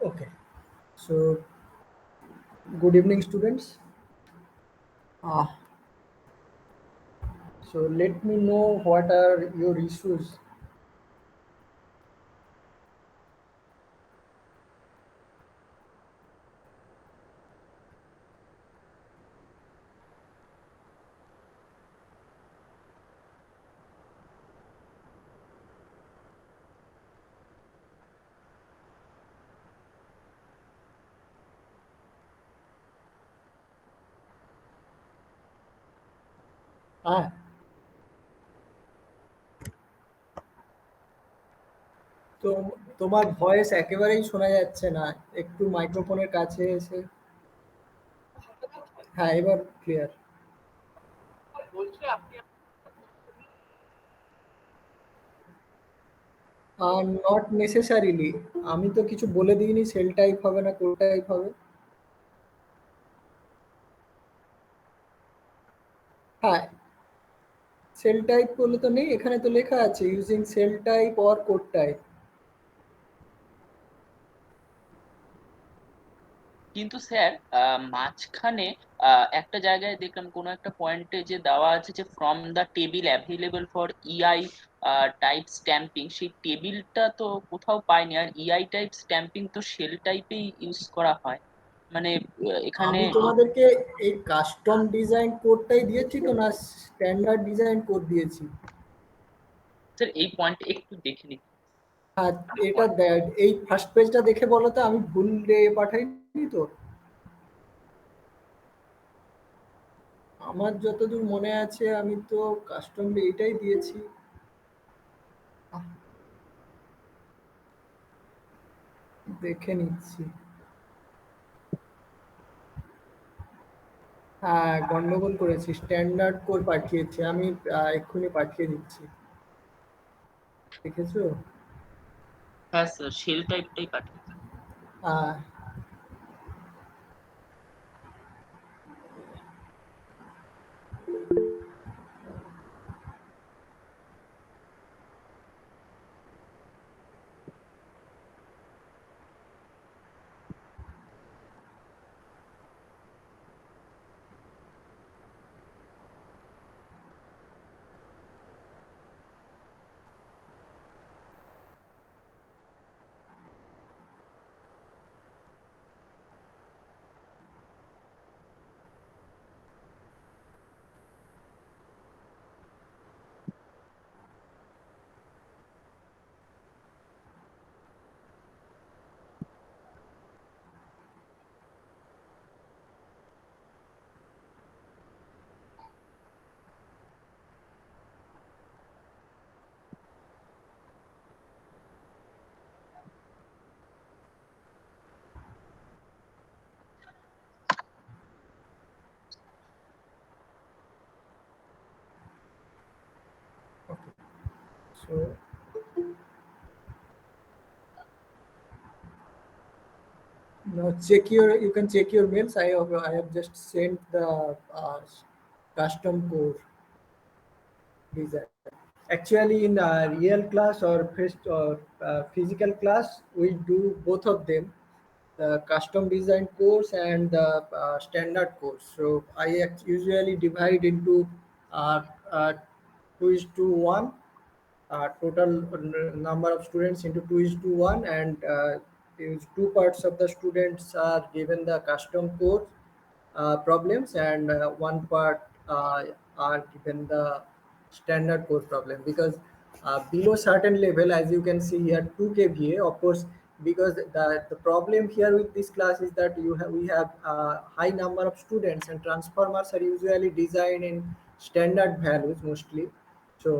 Okay. So, good evening, students. Uh, so, let me know what are your issues. Ah, তো তোমার voice একেবারেই শোনা যাচ্ছে না। একটু মাইক্রোফোনের কাছে এসে হ্যাঁ, এবার ক্লিয়ার। Not necessarily. আমি তো কিছু বলে দিইনি সেল টাইপ হবে না কোড টাইপ হবে। হ্যাঁ, সেল টাইপ বলে তো নেই, এখানে তো লেখা আছে using sell type or code type. কিন্তু স্যার মাঝখানে একটা জায়গায় দেখলাম কোনো একটা পয়েন্টে যে দেওয়া আছে যে from the table available for EI type stamping, সেই টেবিলটা তো কোথাও পাইনি। আর ইআই টাইপ স্ট্যাম্পিং তো সেল টাইপেই ইউজ করা হয়, মানে এখানে। আমি তোমাদেরকে এই কাস্টম ডিজাইন কোডটাই দিয়েছি তো, না স্ট্যান্ডার্ড ডিজাইন কোড দিয়েছি? স্যার এই পয়েন্ট একটু দেখে নিতে। হ্যাঁ, এটা এই ফার্স্ট পেজটা দেখে বলো তো, আমি ভুল দিয়ে পাঠাইনি তো? আমার যতদূর মনে আছে আমি তো কাস্টম এইটাই দিয়েছি। আহ, দেখে নিচ্ছি। হ্যাঁ, গন্ডগোল করেছি, স্ট্যান্ডার্ড কোড পাঠিয়েছি আমি। এক্ষুনি পাঠিয়ে দিচ্ছি, দেখেছো? হ্যাঁ স্যার, সেল টাইপটাই পাঠিয়েছি। আহ, okay. So now you can check your mails. I have just sent the custom core design. Actually, in real class or physical class, we do both of them, the custom design course and the standard course. So I usually divide into uh, uh, 2:1, total number of students into 2:1, and these two parts of the students are given the custom course problems, and one part are given the standard core problem, because below certain level, as you can see here, 2 kVA, of course, because the problem here with this class is that we have high number of students, and transformers are usually designed in standard values mostly. So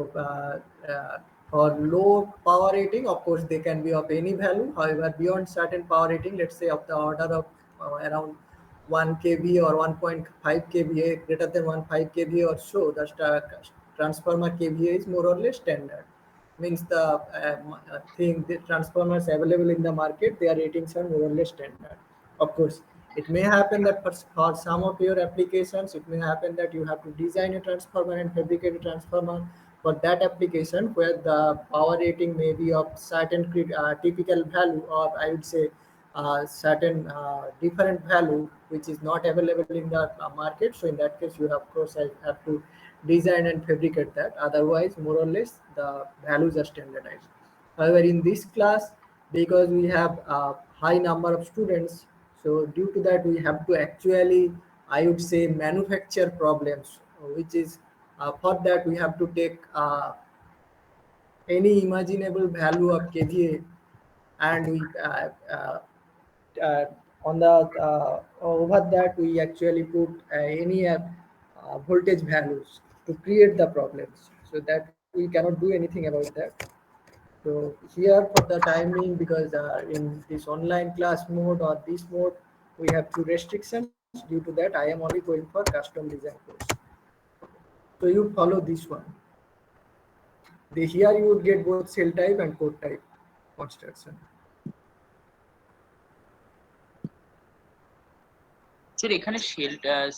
for low power rating, of course, they can be of any value. However, beyond certain power rating, let's say of the order of around 1 kVA or 1.5 kVA, greater than 1.5 kVA or so, the transformer kVA is more or less standard. Means the thing, the transformers available in the market, their ratings are more or less standard. Of course, it may happen that for some of your applications, it may happen that you have to design a transformer and fabricate a transformer for that application, where the power rating may be of certain typical value, or I would say certain different value which is not available in the market. So in that case, you of course have to design and fabricate that. Otherwise, more or less, the values are standardized. However, in this class, because we have a high number of students, so due to that, we have to actually, I would say, manufacture problems, which is for that we have to take any imaginable value of KVA, and we uh, on the over that we actually put any voltage values to create the problems, so that we cannot do anything about that. So here for the timing, because in this online class mode or this mode, we have two restrictions. Due to that, I am only going for custom design course. So you follow this one. Here you would get both cell type and code type construction. Sir এখানে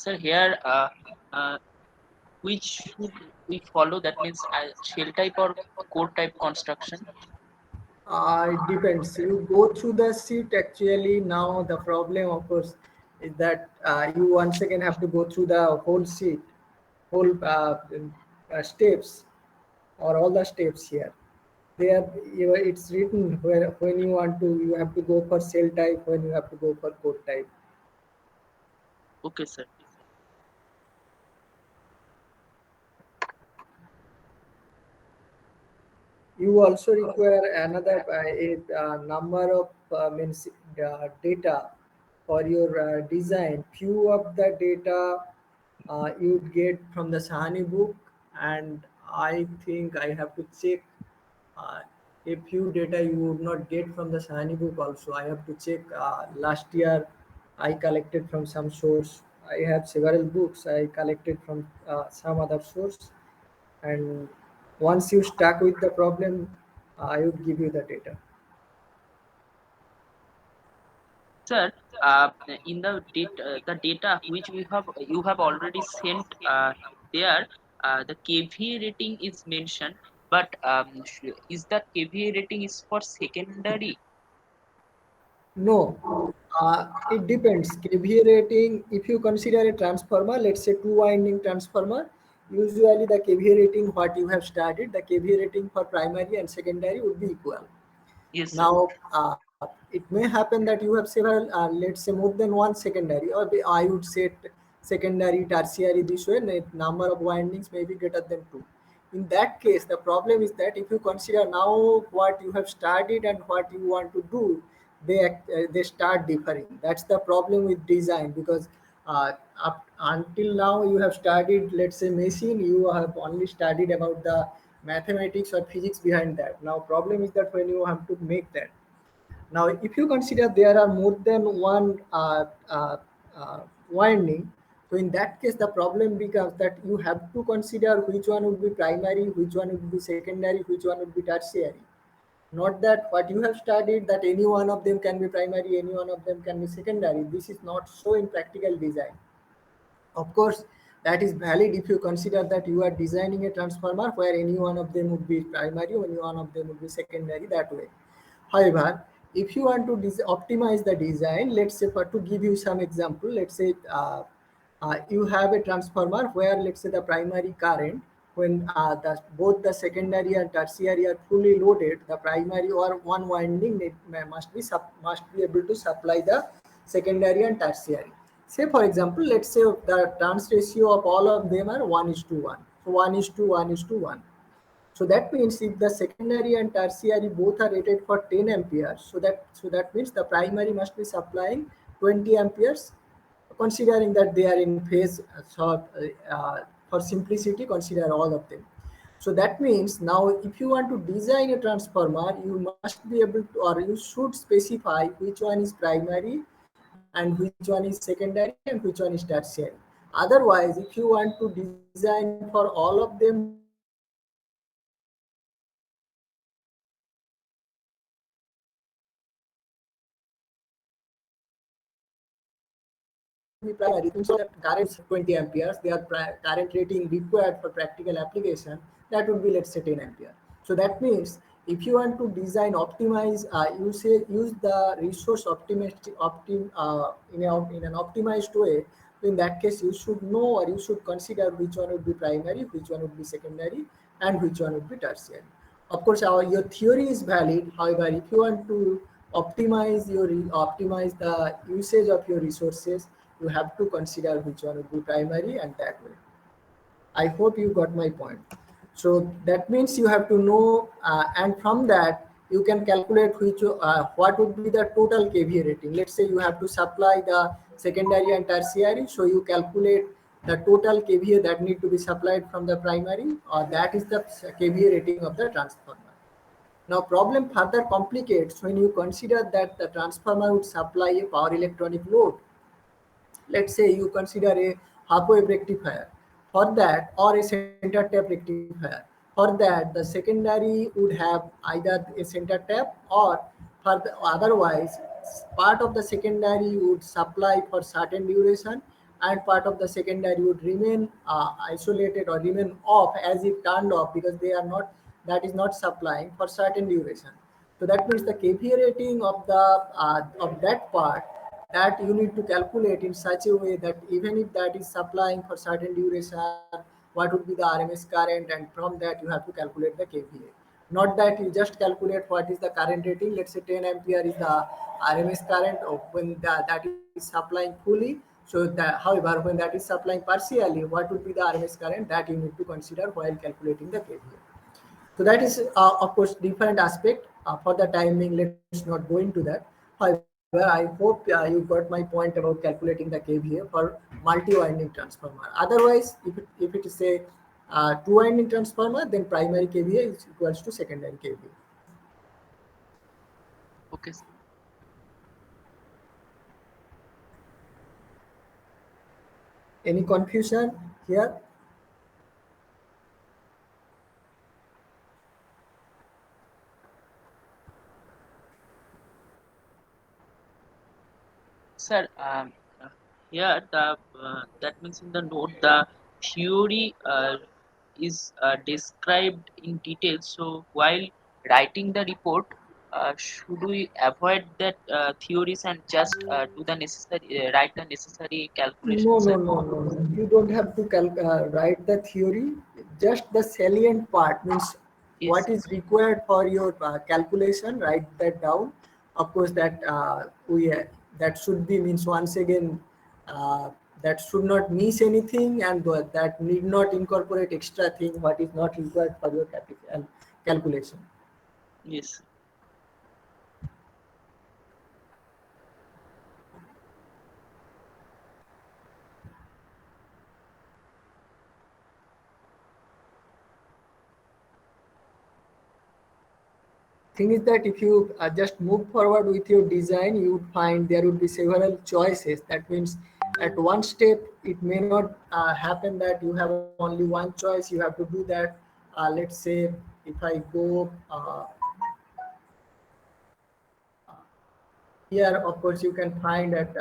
sir here which should we follow, that means shell type or core type construction? It depends. You go through the sheet. Actually, now the problem, of course, is that you once again have to go through the whole sheet, whole steps, or all the steps here. There, it's written where when you want to, you have to go for cell type, when you have to go for code type. Okay, sir. You also require another number of means data for your design. Few of the data you get from the Sahani book, and I think I have to check uh, a few data you would not get from the Sahani book. Also, I have to check. Last year, I collected from some source. I have several books I collected from some other source, and once you stuck with the problem, I would give you the data. Sir, in the data which you have already sent there, the KVA rating is mentioned, but is that KVA rating is for secondary? No, it depends. KVA rating, if you consider a transformer, let's say two winding transformer, usually the KVA rating what you have studied, the KVA rating for primary and secondary would be equal. Yes, sir. Now, it may happen that you have several, let's say more than one secondary, or I would say secondary, tertiary this way, the number of windings may be greater than two. In that case, the problem is that if you consider now what you have studied and what you want to do, they start differing. That's the problem with design, because until now you have studied, let's say machine, you have only studied about the mathematics or physics behind that. Now problem is that when you have to make that, now if you consider there are more than one uh, winding, so in that case the problem becomes that you have to consider which one would be primary, which one would be secondary, which one would be tertiary. Not that what you have studied that any one of them can be primary, any one of them can be secondary. This is not so in practical design. Of course, that is valid if you consider that you are designing a transformer where any one of them would be primary, any one of them would be secondary, that way. However, if you want to optimize the design, let's say for to give you some example, let's say you have a transformer where, let's say, the primary current, when both the secondary and tertiary are fully loaded, the primary or one winding must be able to supply the secondary and tertiary. Say for example, let's say the turns ratio of all of them are 1:1. So 1:1:1. So that means if the secondary and tertiary both are rated for 10 amperes, so that means the primary must be supplying 20 amperes, considering that they are in phase. So for simplicity, consider all of them. So that means now if you want to design a transformer, you must be able to, or you should specify which one is primary and which one is secondary and which one is tertiary. Otherwise, if you want to design for all of them, then you will be primary. So that current 20 amperes, their current rating required for practical application, that would be, let's say, 10 ampere. So that means if you want to design optimize, use the resource in an optimized way. In that case, you should know or you should consider which one would be primary, which one would be secondary, and which one would be tertiary. Of course, your theory is valid. However, if you want to optimize the usage of your resources, you have to consider which one would be primary and that way. I hope you got my point. So that means you have to know, and from that you can calculate what would be the total KVA rating. Let's say you have to supply the secondary and tertiary, so you calculate the total KVA that need to be supplied from the primary, or that is the KVA rating of the transformer. Now problem further complicates when you consider that the transformer would supply a power electronic load. Let's say you consider a half wave rectifier for that, or a center tap rectifier. For that, the secondary would have either a center tap, or otherwise part of the secondary would supply for certain duration, and part of the secondary would remain isolated or remain off as if turned off, because they are not, that is not supplying for certain duration. So that means the KVA rating of that part, that you need to calculate in such a way that even if that is supplying for certain duration, what would be the RMS current, and from that you have to calculate the KVA. Not that you just calculate what is the current rating. Let's say 10 ampere is the RMS current of when that is supplying fully. So that, however, when that is supplying partially, what would be the RMS current, that you need to consider while calculating the KVA. So that is, of course, different aspect. For the timing, let's not go into that. However, I hope you got my point about calculating the KVA for multi-winding transformer. Otherwise, if it is a two-winding transformer, then primary KVA is equals to secondary KVA. Okay. Any confusion here? Sir, here that means in the note the theory is described in detail. So while writing the report, should we avoid that theories and just do the necessary write the necessary No, calculations, no, sir? no, no, no. You don't have to write the theory. Just the salient part means Yes. what is required for your calculation. Write that down. Of course, that should be means once again, uh, that should not miss anything, and that need not incorporate extra thing what is not required for your calculation. Yes. Thing is that if you just move forward with your design, you would find there would be several choices. That means at one step it may not happen that you have only one choice, you have to do that. Let's say if I go here, of course you can find at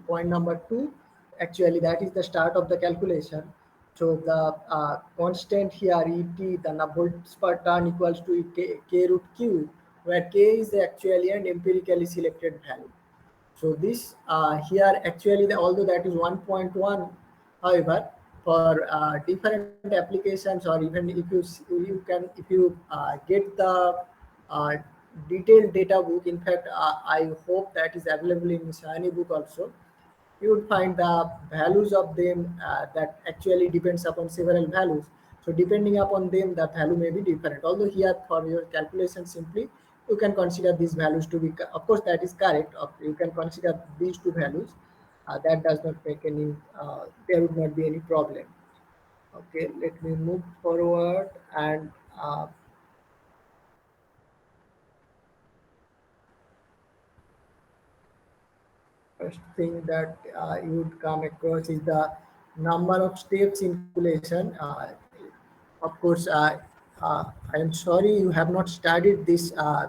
point number 2, actually that is the start of the calculation. So the constant here et, the volts per turn equals to k root q, where k is actually an empirically selected value. So this here actually, although that is 1.1, however, for different applications, or even if if you get the uh, detailed data book. In fact, I hope that is available in Shiny book also. You would find the values of them that actually depends upon several values. So depending upon them, the value may be different. Although here for your calculation simply, you can consider these values to be, of course that is correct. You can consider these two values. That does not make any, there would not be any problem. Okay, let me move forward, and first thing that you would come across is the number of steps in calculation. Of course, I am sorry you have not studied this uh,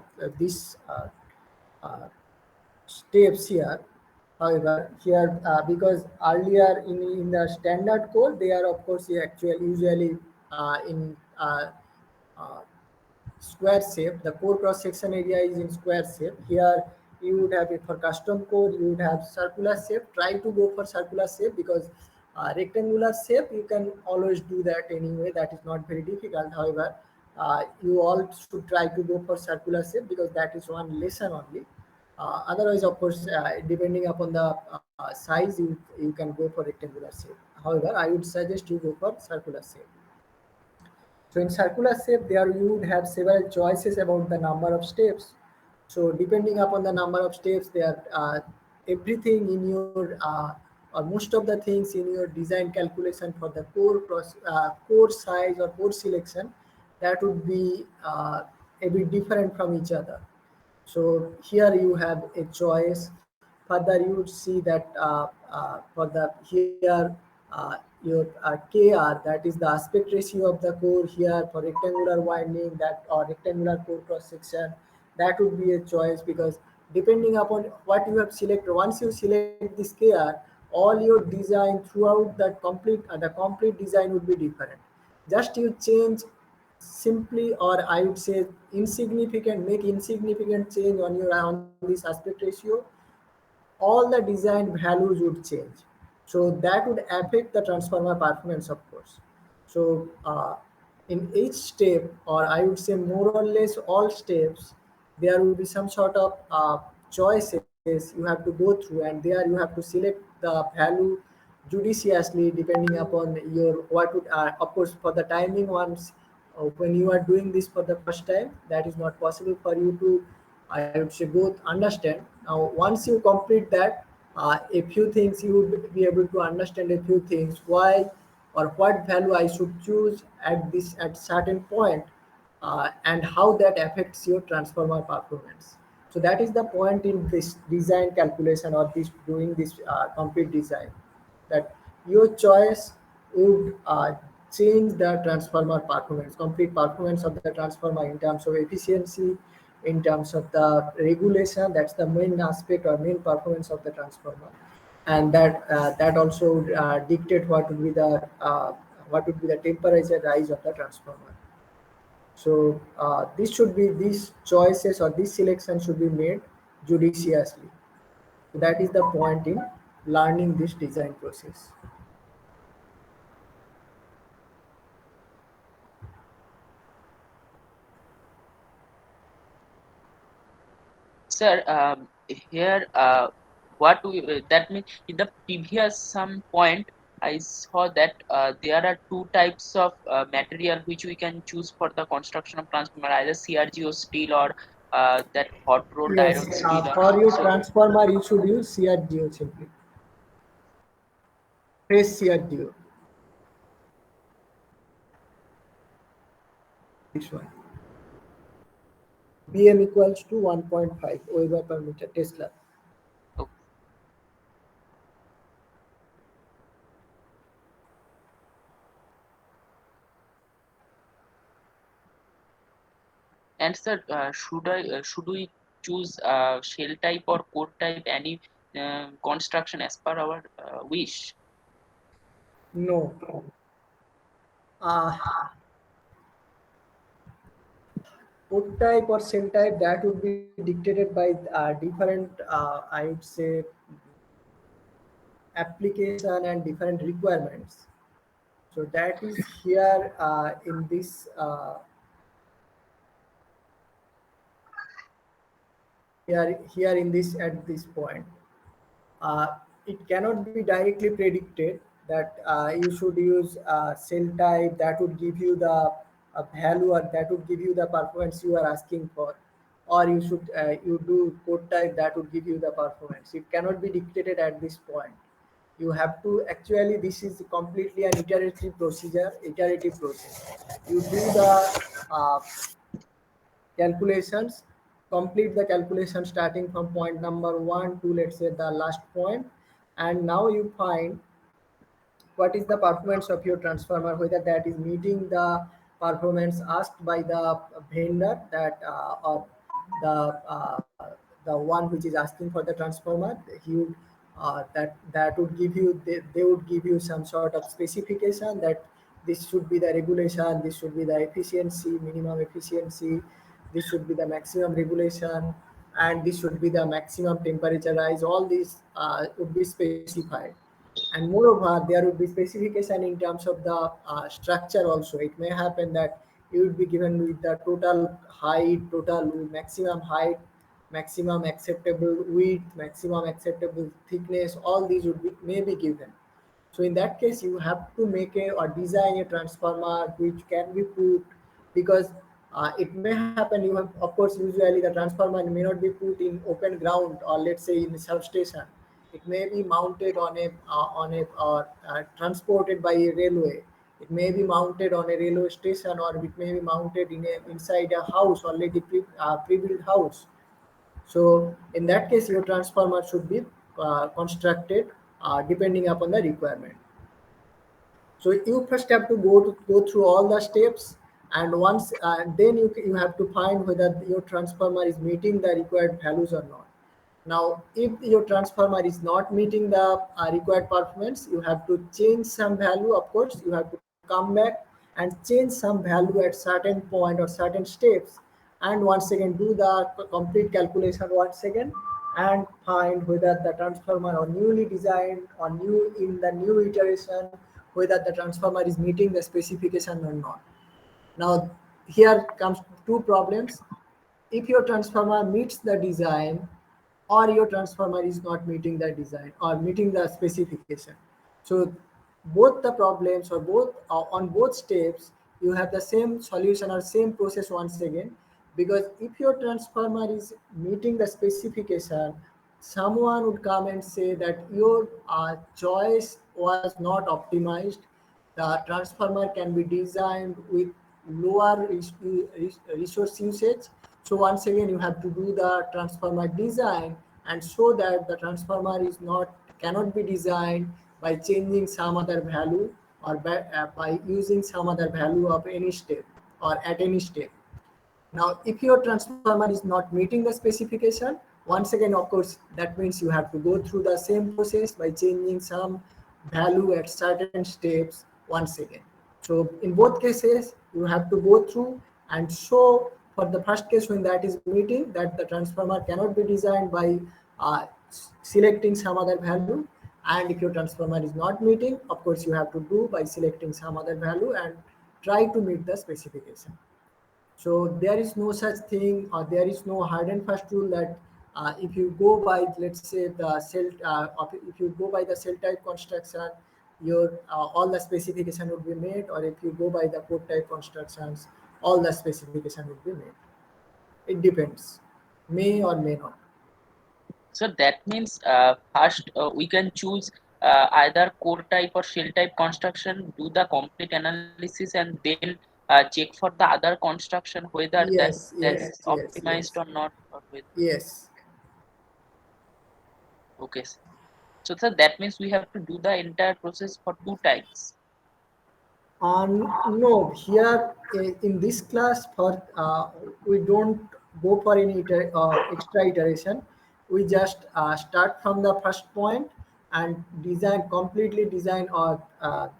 steps here. However, here because earlier in the standard code, they are of course actually usually in uh, square shape. The core cross section area is in square shape. Here you would have it for custom core, you would have circular shape. Try to go for circular shape because rectangular shape you can always do that anyway. That is not very difficult. However, you all should try to go for circular shape because that is one lesson only. Otherwise, of course, depending upon the size, you can go for rectangular shape. However, I would suggest you go for circular shape. So in circular shape, there you would have several choices about the number of steps. So depending upon the number of steps, there everything in your or most of the things in your design calculation for the core size or core selection, that would be a bit different from each other. So here you have a choice. Further, you would see that for the here your KR, that is the aspect ratio of the core here for rectangular winding, that or rectangular core cross section, that would be a choice because depending upon what you have selected, once you select this KR, all your design throughout the complete design would be different. Just you change simply, or I would say insignificant, make insignificant change on this aspect ratio, all the design values would change. So that would affect the transformer performance, of course. So in each step, or I would say more or less all steps, there will be some sort of choices you have to go through, and there you have to select the value judiciously depending upon your what would of course for the timing ones. When you are doing this for the first time, that is not possible for you to, I would say, both understand. Now once you complete that, a few things you would be able to understand, a few things why or what value I should choose at certain point, and how that affects your transformer performance. So that is the point in this design calculation or this doing this complete design, that your choice would change the transformer performance, complete performance of the transformer in terms of efficiency, in terms of the regulation. That's the main aspect or main performance of the transformer, and that also dictate what would be the temperature rise of the transformer. So these choices or this selection should be made judiciously. So that is the point in learning this design process. Sir, here that means in the previous some point I saw that there are two types of material which we can choose for the construction of transformer, either CRG or steel, or that hot rolled Yes, iron steel. Or for your so. transformer, you should use CRGO simply. Fresh CRGO. This one. BM equals to 1.5 Weber per meter Tesla. Okay. And sir, should we choose shell type or core type, any construction as per our wish? No. Uh, Put type or cell type, that would be dictated by different, I would say, application and different requirements. So that is here in this here in this at this point. uh, it cannot be directly predicted that you should use cell type that would give you the value or that would give you the performance you are asking for, or you do code type that would give you the performance. It cannot be dictated at this point. You have to actually, this is completely an iterative process. You do the calculations, complete the calculation starting from point number one to, let's say, the last point, and now you find what is the performance of your transformer, whether that is meeting the performance asked by the vendor, that or the one which is asking for the transformer. He would that would give you, they would give you some sort of specification that this should be the regulation, this should be the efficiency, minimum efficiency, this should be the maximum regulation, and this should be the maximum temperature rise. All these would be specified. And moreover, there would be specification in terms of the structure also. It may happen that you would be given with the total height, total maximum height, maximum acceptable width, maximum acceptable thickness. All these would be may be given. So in that case, you have to make a or design a transformer which can be put, because it may happen you have, of course, usually the transformer may not be put in open ground, or let's say in a substation. It may be mounted on a transported by a railway. It may be mounted on a railway station, or it may be mounted inside a house, already pre-built house. So in that case, your transformer should be constructed depending upon the requirement. So you first have to go through all the steps, and once then you have to find whether your transformer is meeting the required values or not. Now, if your transformer is not meeting the required performance, you have to change some value. Of course, you have to come back and change some value at certain point or certain steps, and once again do the complete calculation once again, and find whether the transformer or newly designed or new in the new iteration, whether the transformer is meeting the specification or not. Now, here comes two problems. If your transformer meets the design, or your transformer is not meeting the design or meeting the specification. So both the problems, or both on both steps, you have the same solution or same process once again. Because if your transformer is meeting the specification, someone would come and say that your choice was not optimized. The transformer can be designed with lower resource usage. So once again, you have to do the transformer design and show that the transformer is not cannot be designed by changing some other value, or by using some other value of any step or at any step. Now, if your transformer is not meeting the specification, once again, of course, that means you have to go through the same process by changing some value at certain steps once again. So in both cases, you have to go through and show, for the first case when that is meeting, that the transformer cannot be designed by selecting some other value. And if your transformer is not meeting, of course, you have to do by selecting some other value and try to meet the specification. So there is no such thing, or there is no hard and fast rule that if you go by, let's say, the cell, if you go by the cell type construction, your all the specification would be met, or if you go by the code type constructions, all the specification would be met. It depends, may or may not. So that means first we can choose either core type or shell type construction, do the complete analysis, and then check for the other construction whether Yes, that's yes, yes, optimized yes, or not. Or whether, yes. okay. So sir, that means we have to do the entire process for two times. No, here in this class, for we don't go for any extra iteration. We just start from the first point and completely design, or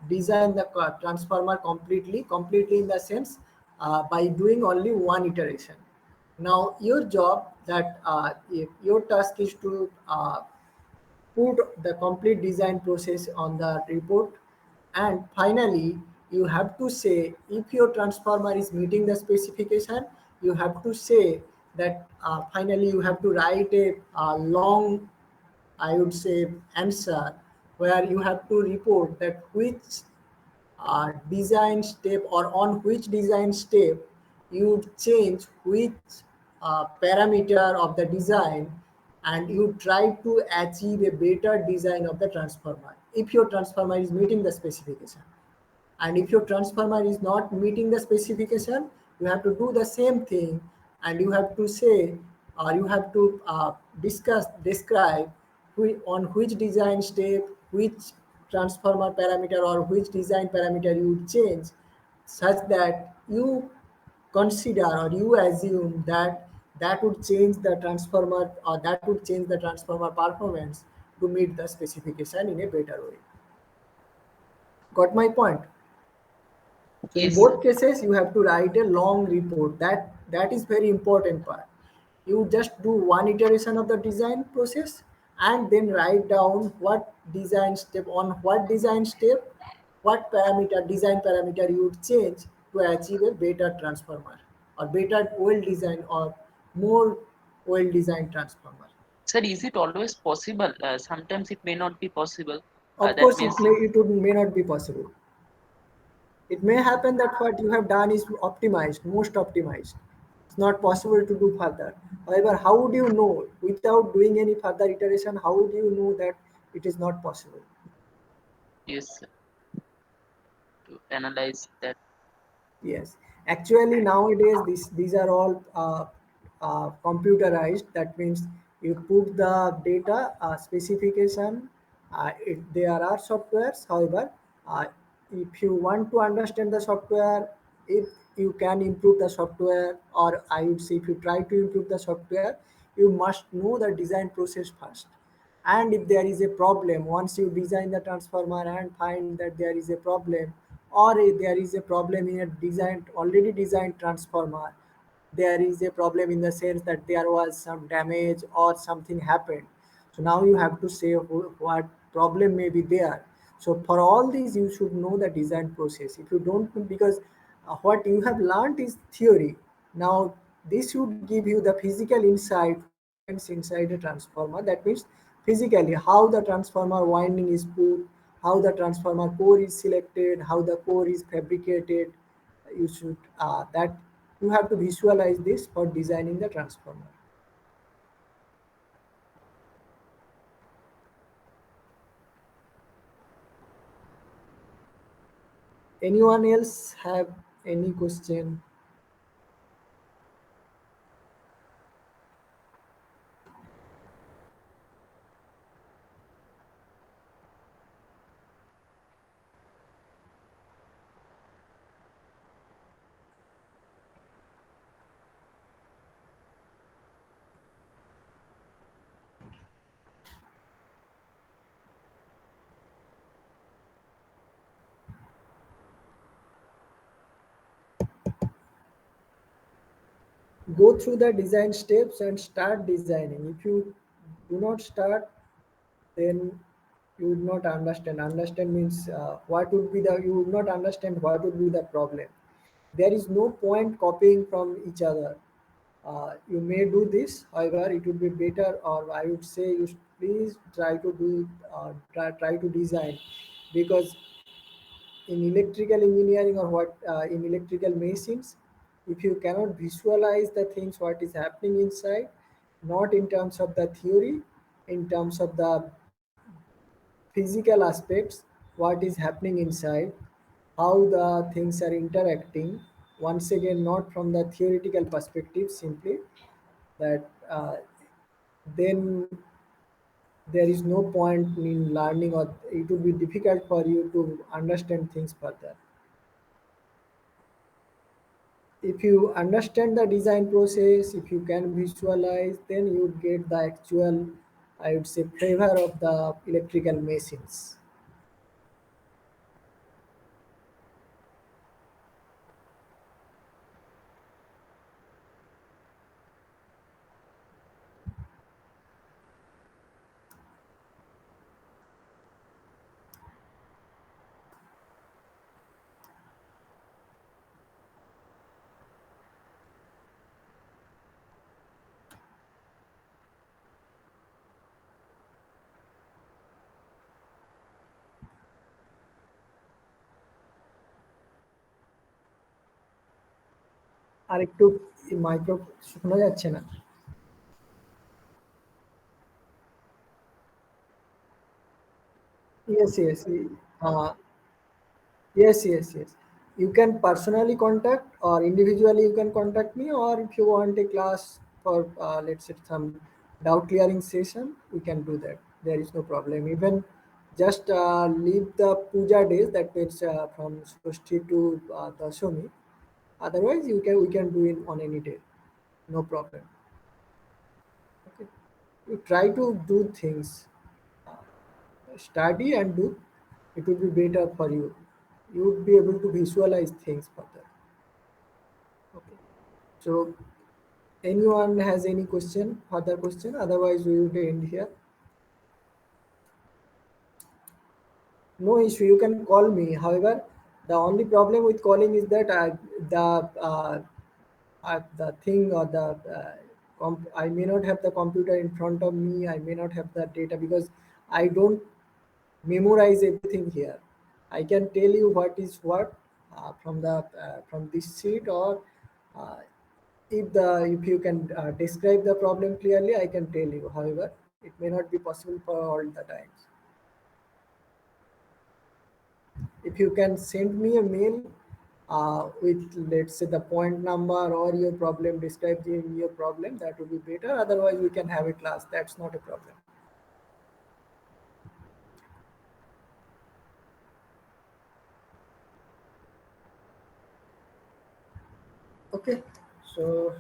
design the transformer completely in the sense by doing only one iteration. Now, your job, that if your task is to put the complete design process on the report, and finally you have to say if your transformer is meeting the specification. You have to say that finally you have to write a long, I would say, answer, where you have to report that which design step, or on which design step you change which parameter of the design, and you try to achieve a better design of the transformer if your transformer is meeting the specification. And if your transformer is not meeting the specification, you have to do the same thing, and you have to say, or you have to describe on which design step, which transformer parameter or which design parameter you would change, such that you consider or you assume that that would change the transformer, or that would change the transformer performance to meet the specification in a better way. Got my point? So in Yes, sir. both cases, you have to write a long report. That is very important part. You just do one iteration of the design process and then write down what design step on what design step, what parameter design parameter you would change to achieve a better transformer or better well design or more well designed transformer. Sir, is it always possible? Sometimes it may not be possible. Of That course, means, may not be possible. It may happen that what you have done is optimized, most optimized. It's not possible to do further. However, how would you know without doing any further iteration? How would you know that it is not possible? yes, sir, to analyze that. Yes, actually nowadays these are all computerized. That means you put the data specification. There are softwares. However, uh, if you want to understand the software, if you can improve the software, or I would say if you try to improve the software, you must know the design process first. And if there is a problem, once you design the transformer and find that there is a problem, or if there is a problem in a already designed transformer, there is a problem in the sense that there was some damage or something happened. So now you have to say what problem may be there. So for all these, you should know the design process. If you don't know, because what you have learned is theory. Now this should give you the physical insight what happens inside a transformer. That means physically how the transformer winding is put, how the transformer core is selected, how the core is fabricated. You should that you have to visualize this for designing the transformer. Anyone else have any question? Go through the design steps and start designing. If you do not start, then you would not understand. Understand means what would be the, you would not understand what would be the problem. There is no point copying from each other. You may do this, however, it would be better, or I would say you please try to do try to design, because in electrical engineering or what in electrical machines, if you cannot visualize the things what is happening inside, not in terms of the theory, in terms of the physical aspects, what is happening inside, how the things are interacting, once again not from the theoretical perspective simply, that then there is no point in learning, or it would be difficult for you to understand things further. If you understand the design process, if you can visualize, then you get the actual, I would say, flavor of the electrical machines. আর একটু micro শোনা যাচ্ছে না? Yes, yes. Yes, yes, yes. You can personally contact, or individually you can contact me, or if you want a class for let's say some doubt clearing session, we can do that. There is no problem. Even just leave the puja days, that means from Shashti to Dashami. Otherwise, you can we can do it on any day. No problem. Okay. You try to do things, study and do. It will be better for you. you would be able to visualize things further. Okay. So anyone has any question, further question? Otherwise, we would end here. No issue. You can call me. However, the only problem with calling is that the thing or I may not have the computer in front of me. I may not have the data because I don't memorize everything here. I can tell you what is what from this sheet, or uh, if you can describe the problem clearly, I can tell you. However, it may not be possible for all the times. If you can send me a mail with, let's say, the point number or your problem described in your problem, that would be better. Otherwise, we can have a class. That's not a problem. Okay, so